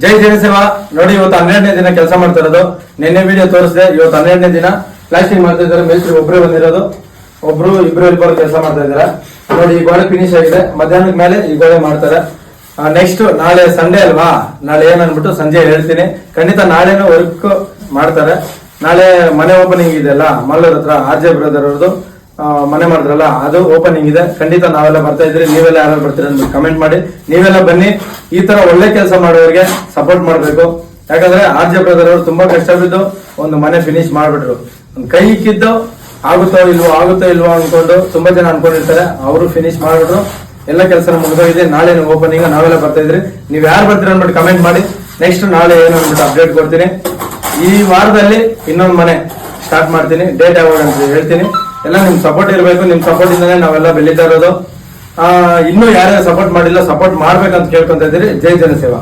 ಜೈ ಜನಸೇವಾ. ನೋಡಿ ಇವತ್ತು 12ನೇ ದಿನ ಕೆಲಸ ಮಾಡ್ತಾ ಇರೋದು. ನಿನ್ನೆ ವಿಡಿಯೋ ತೋರಿಸಿದೆ. ಇವತ್ತು 12ನೇ ದಿನ ಪ್ಲಾಸ್ಟಿಂಗ್ ಮಾಡ್ತಾ ಇದ್ದಾರೆ. ಮೇಸ್ತ್ರಿ ಒಬ್ಬರೇ ಬಂದಿರೋದು, ಒಬ್ರು ಇಬ್ರು ಹೆಲ್ಪರ್ ಕೆಲಸ ಮಾಡ್ತಾ ಇದ್ದಾರೆ. ನೋಡಿ ಈ ಗೋಡೆ ಫಿನಿಶ್ ಆಗಿದೆ. ಮಧ್ಯಾಹ್ನದ ಮೇಲೆ ಈ ಗೋಡೆ ಮಾಡ್ತಾರೆ. ನೆಕ್ಸ್ಟ್ ನಾಳೆ ಸಂಡೇ ಅಲ್ವಾ, ನಾಳೆ ಏನ್ ಅನ್ಬಿಟ್ಟು ಸಂಜೆ ಹೇಳ್ತೀನಿ. ಖಂಡಿತ ನಾಳೆನೂ ವರ್ಕ್ ಮಾಡ್ತಾರೆ. ನಾಳೆ ಮನೆ ಓಪನಿಂಗ್ ಇದೆಯಲ್ಲ ಮಲ್ಲೂರ್ ಹತ್ರ RJ ಬ್ರದರ್ ಅವ್ರದ್ದು ಮನೆ ಮಾಡಿದ್ರಲ್ಲ, ಅದು ಓಪನಿಂಗ್ ಇದೆ. ಖಂಡಿತ ನಾವೆಲ್ಲ ಬರ್ತಾ ಇದ್ರಿ. ನೀವೆಲ್ಲ ಯಾರು ಬರ್ತೀರ ಅಂತ ಕಮೆಂಟ್ ಮಾಡಿ. ನೀವೆಲ್ಲ ಬನ್ನಿ. ಈ ತರ ಒಳ್ಳೆ ಕೆಲಸ ಮಾಡೋರಿಗೆ ಸಪೋರ್ಟ್ ಮಾಡ್ಬೇಕು. ಯಾಕಂದ್ರೆ RJ ಬ್ರದರ್ ಅವರು ತುಂಬಾ ಕಷ್ಟ ಬಿದ್ದು ಒಂದು ಮನೆ ಫಿನಿಶ್ ಮಾಡ್ಬಿಟ್ರು. ಒಂದ್ ಕೈ ಇಕ್ಕಿದ್ದು ಆಗುತ್ತೋ ಇಲ್ವೋ ಅನ್ಕೊಂಡು ತುಂಬಾ ಜನ ಅನ್ಕೊಂಡಿರ್ತಾರೆ. ಅವರು ಫಿನಿಶ್ ಮಾಡ್ಬಿಟ್ರು. ಎಲ್ಲ ಕೆಲಸ ಮುಗಿದೋಗಿದೆ. ನಾಳೆ ಓಪನಿಂಗ್ ನಾವೆಲ್ಲ ಬರ್ತಾ ಇದ್ರಿ. ನೀವ್ ಯಾರು ಬರ್ತೀರ ಅಂದ್ಬಿಟ್ಟು ಕಮೆಂಟ್ ಮಾಡಿ. ನೆಕ್ಸ್ಟ್ ನಾಳೆ ಏನು ಅಂದ್ಬಿಟ್ಟು ಅಪ್ಡೇಟ್ ಕೊಡ್ತೀನಿ. ಈ ವಾರದಲ್ಲಿ ಇನ್ನೊಂದು ಮನೆ ಸ್ಟಾರ್ಟ್ ಮಾಡ್ತೀನಿ. ಡೇಟ್ ಯಾವಾಗ ಅಂತ ಹೇಳ್ತೀನಿ. ಎಲ್ಲ ನಿಮ್ ಸಪೋರ್ಟ್ ಇರಬೇಕು. ನಿಮ್ ಸಪೋರ್ಟ್ ಇಂದಾನೆ ನಾವೆಲ್ಲ ಬೆಳೀತಾ ಇರೋದು. ಇನ್ನೂ ಯಾರ್ಯಾರು ಸಪೋರ್ಟ್ ಮಾಡಿಲ್ಲ, ಸಪೋರ್ಟ್ ಮಾಡ್ಬೇಕಂತ ಕೇಳ್ಕೊಂತ ಇದ್ದೀರಿ. ಜೈ ಜನಸೇವಾ.